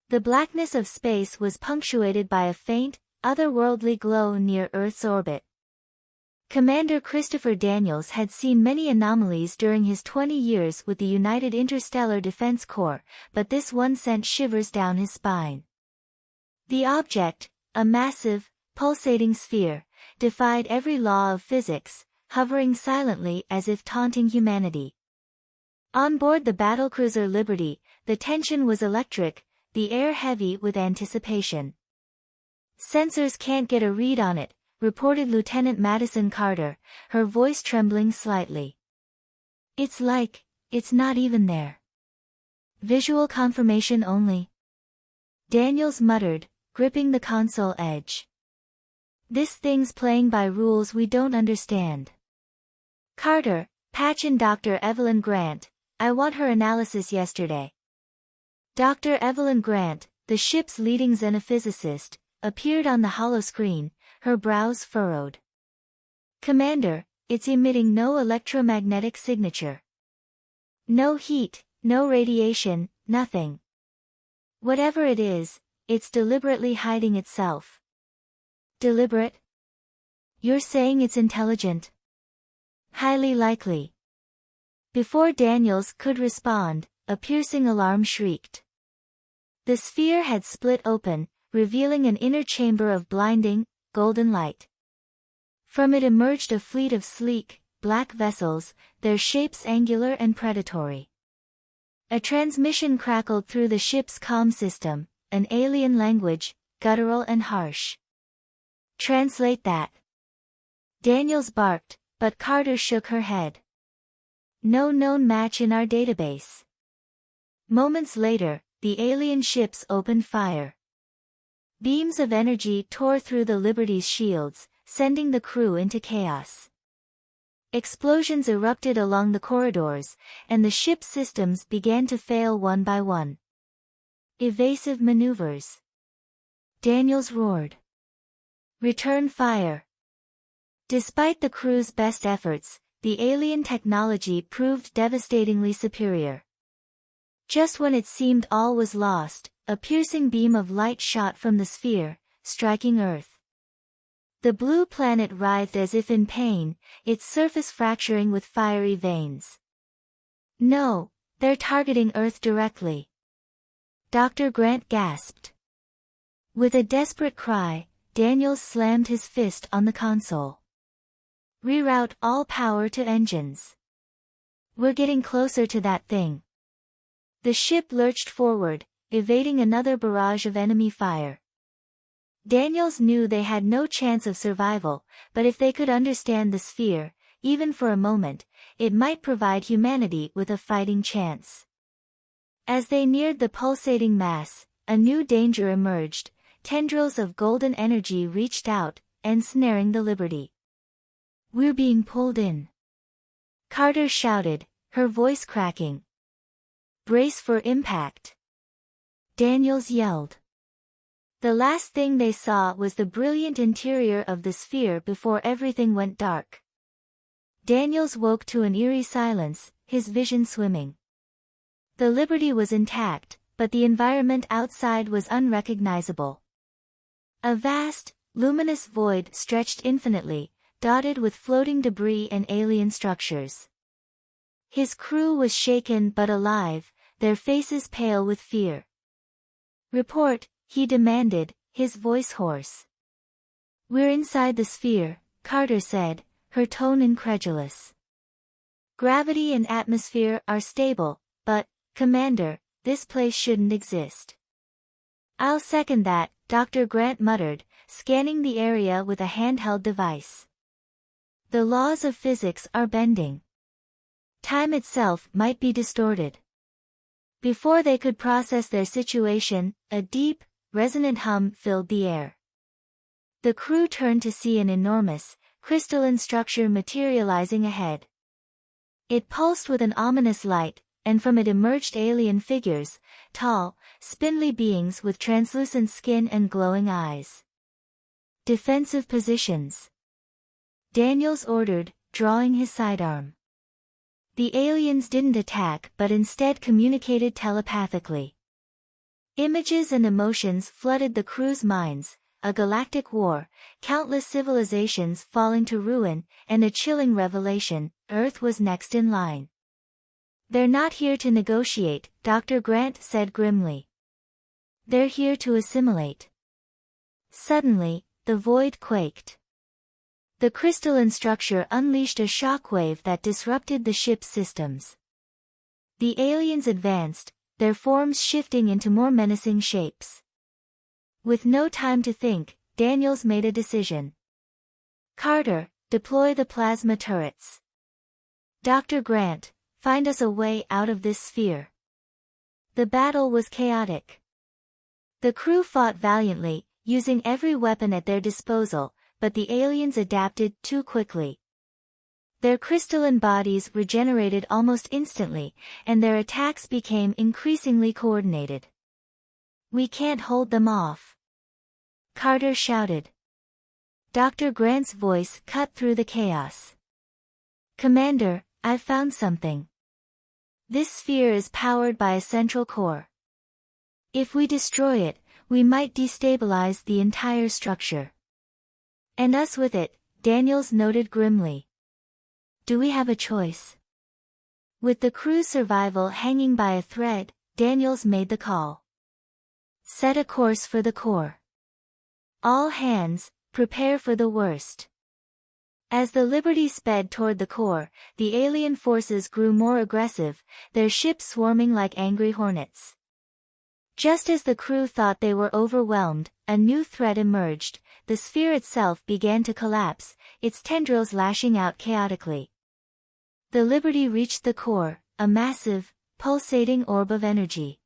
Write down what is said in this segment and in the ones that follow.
The blackness of space was punctuated by a faint, otherworldly glow near Earth's orbit. Commander Christopher Daniels had seen many anomalies during his 20 years with the United Interstellar Defense Corps, but this one sent shivers down his spine. The object, a massive, pulsating sphere, defied every law of physics, hovering silently as if taunting humanity. On board the battlecruiser Liberty, the tension was electric, the air heavy with anticipation. "Sensors can't get a read on it," reported Lieutenant Madison Carter, her voice trembling slightly. "It's not even there. Visual confirmation only." Daniels muttered, gripping the console edge. "This thing's playing by rules we don't understand." "Carter, patch in Dr. Evelyn Grant, I want her analysis yesterday." Dr. Evelyn Grant, the ship's leading xenophysicist, appeared on the holoscreen, her brows furrowed. "Commander, it's emitting no electromagnetic signature. No heat, no radiation, nothing. Whatever it is, it's deliberately hiding itself." "Deliberate? You're saying it's intelligent?" "Highly likely." Before Daniels could respond, a piercing alarm shrieked. The sphere had split open, revealing an inner chamber of blinding, golden light. From it emerged a fleet of sleek, black vessels, their shapes angular and predatory. A transmission crackled through the ship's comm system, an alien language, guttural and harsh. "Translate that." Daniels barked, but Carter shook her head. "No known match in our database." Moments later, the alien ships opened fire. Beams of energy tore through the Liberty's shields, sending the crew into chaos. Explosions erupted along the corridors, and the ship's systems began to fail one by one. "Evasive maneuvers." Daniels roared. "Return fire." Despite the crew's best efforts, the alien technology proved devastatingly superior. Just when it seemed all was lost, a piercing beam of light shot from the sphere, striking Earth. The blue planet writhed as if in pain, its surface fracturing with fiery veins. "No, they're targeting Earth directly." Dr. Grant gasped. With a desperate cry, Daniels slammed his fist on the console. "Reroute all power to engines. We're getting closer to that thing." The ship lurched forward, evading another barrage of enemy fire. Daniels knew they had no chance of survival, but if they could understand the sphere, even for a moment, it might provide humanity with a fighting chance. As they neared the pulsating mass, a new danger emerged. Tendrils of golden energy reached out, ensnaring the Liberty. "We're being pulled in." Carter shouted, her voice cracking. "Brace for impact." Daniels yelled. The last thing they saw was the brilliant interior of the sphere before everything went dark. Daniels woke to an eerie silence, his vision swimming. The Liberty was intact, but the environment outside was unrecognizable. A vast, luminous void stretched infinitely, dotted with floating debris and alien structures. His crew was shaken but alive, their faces pale with fear. "Report," he demanded, his voice hoarse. "We're inside the sphere," Carter said, her tone incredulous. "Gravity and atmosphere are stable, but, Commander, this place shouldn't exist." "I'll second that," Dr. Grant muttered, scanning the area with a handheld device. "The laws of physics are bending. Time itself might be distorted." Before they could process their situation, a deep, resonant hum filled the air. The crew turned to see an enormous, crystalline structure materializing ahead. It pulsed with an ominous light, and from it emerged alien figures, tall, spindly beings with translucent skin and glowing eyes. "Defensive positions," Daniels ordered, drawing his sidearm. The aliens didn't attack but instead communicated telepathically. Images and emotions flooded the crew's minds: a galactic war, countless civilizations falling to ruin, and a chilling revelation: Earth was next in line. "They're not here to negotiate," Dr. Grant said grimly. "They're here to assimilate." Suddenly, the void quaked. The crystalline structure unleashed a shockwave that disrupted the ship's systems. The aliens advanced, their forms shifting into more menacing shapes. With no time to think, Daniels made a decision. "Carter, deploy the plasma turrets. Dr. Grant, find us a way out of this sphere." The battle was chaotic. The crew fought valiantly, using every weapon at their disposal, but the aliens adapted too quickly. Their crystalline bodies regenerated almost instantly, and their attacks became increasingly coordinated. "We can't hold them off," Carter shouted. Dr. Grant's voice cut through the chaos. "Commander, I've found something. This sphere is powered by a central core. If we destroy it, we might destabilize the entire structure." "And us with it," Daniels noted grimly. "Do we have a choice?" With the crew's survival hanging by a thread, Daniels made the call. "Set a course for the core. All hands, prepare for the worst." As the Liberty sped toward the core, the alien forces grew more aggressive, their ships swarming like angry hornets. Just as the crew thought they were overwhelmed, a new threat emerged. The sphere itself began to collapse, its tendrils lashing out chaotically. The Liberty reached the core, a massive, pulsating orb of energy.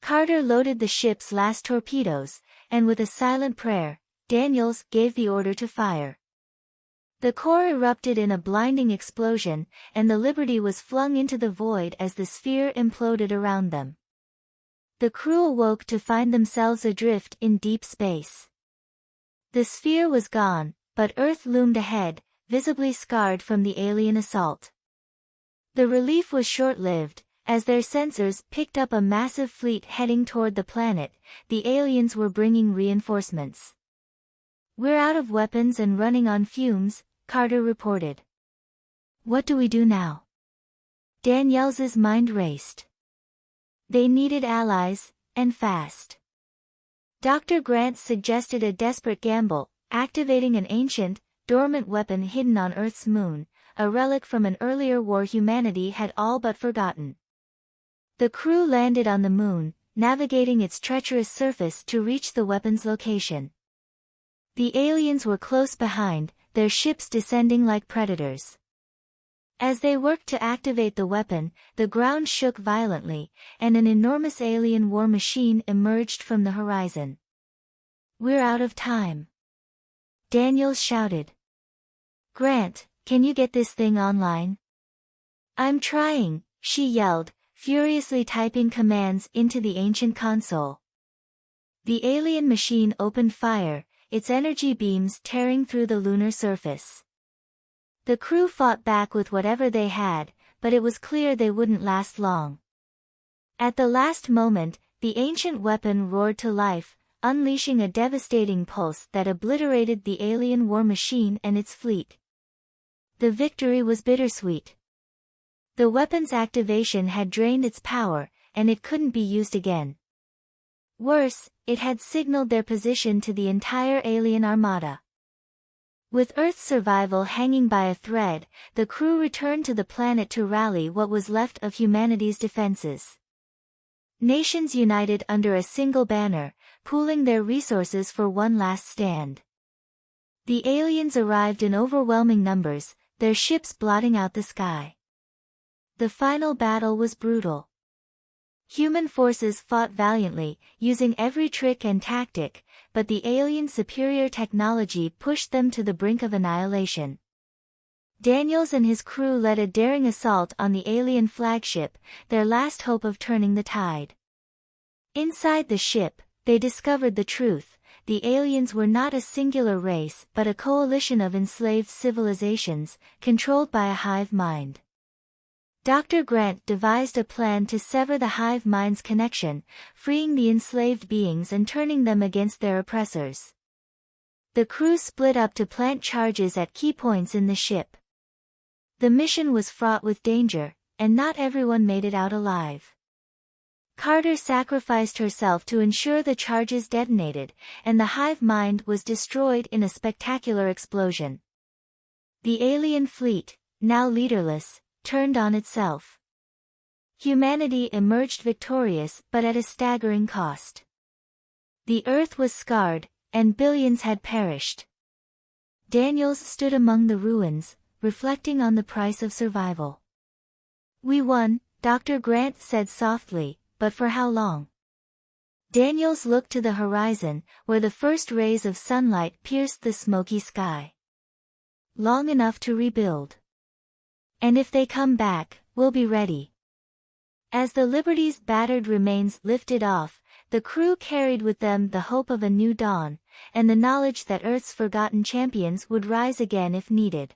Carter loaded the ship's last torpedoes, and with a silent prayer, Daniels gave the order to fire. The core erupted in a blinding explosion, and the Liberty was flung into the void as the sphere imploded around them. The crew awoke to find themselves adrift in deep space. The sphere was gone, but Earth loomed ahead, visibly scarred from the alien assault. The relief was short-lived. As their sensors picked up a massive fleet heading toward the planet, the aliens were bringing reinforcements. "We're out of weapons and running on fumes," Carter reported. "What do we do now?" Daniels's mind raced. They needed allies, and fast. Dr. Grant suggested a desperate gamble, activating an ancient, dormant weapon hidden on Earth's moon, a relic from an earlier war humanity had all but forgotten. The crew landed on the moon, navigating its treacherous surface to reach the weapon's location. The aliens were close behind, their ships descending like predators. As they worked to activate the weapon, the ground shook violently, and an enormous alien war machine emerged from the horizon. "We're out of time," Daniels shouted. "Grant, can you get this thing online?" "I'm trying," she yelled, furiously typing commands into the ancient console. The alien machine opened fire, its energy beams tearing through the lunar surface. The crew fought back with whatever they had, but it was clear they wouldn't last long. At the last moment, the ancient weapon roared to life, unleashing a devastating pulse that obliterated the alien war machine and its fleet. The victory was bittersweet. The weapon's activation had drained its power, and it couldn't be used again. Worse, it had signaled their position to the entire alien armada. With Earth's survival hanging by a thread, the crew returned to the planet to rally what was left of humanity's defenses. Nations united under a single banner, pooling their resources for one last stand. The aliens arrived in overwhelming numbers, their ships blotting out the sky. The final battle was brutal. Human forces fought valiantly, using every trick and tactic, but the aliens' superior technology pushed them to the brink of annihilation. Daniels and his crew led a daring assault on the alien flagship, their last hope of turning the tide. Inside the ship, they discovered the truth: the aliens were not a singular race but a coalition of enslaved civilizations, controlled by a hive mind. Dr. Grant devised a plan to sever the hive mind's connection, freeing the enslaved beings and turning them against their oppressors. The crew split up to plant charges at key points in the ship. The mission was fraught with danger, and not everyone made it out alive. Carter sacrificed herself to ensure the charges detonated, and the hive mind was destroyed in a spectacular explosion. The alien fleet, now leaderless, turned on itself. Humanity emerged victorious but at a staggering cost. The Earth was scarred, and billions had perished. Daniels stood among the ruins, reflecting on the price of survival. "We won," Dr. Grant said softly, "but for how long?" Daniels looked to the horizon, where the first rays of sunlight pierced the smoky sky. "Long enough to rebuild. And if they come back, we'll be ready." As the Liberty's battered remains lifted off, the crew carried with them the hope of a new dawn, and the knowledge that Earth's forgotten champions would rise again if needed.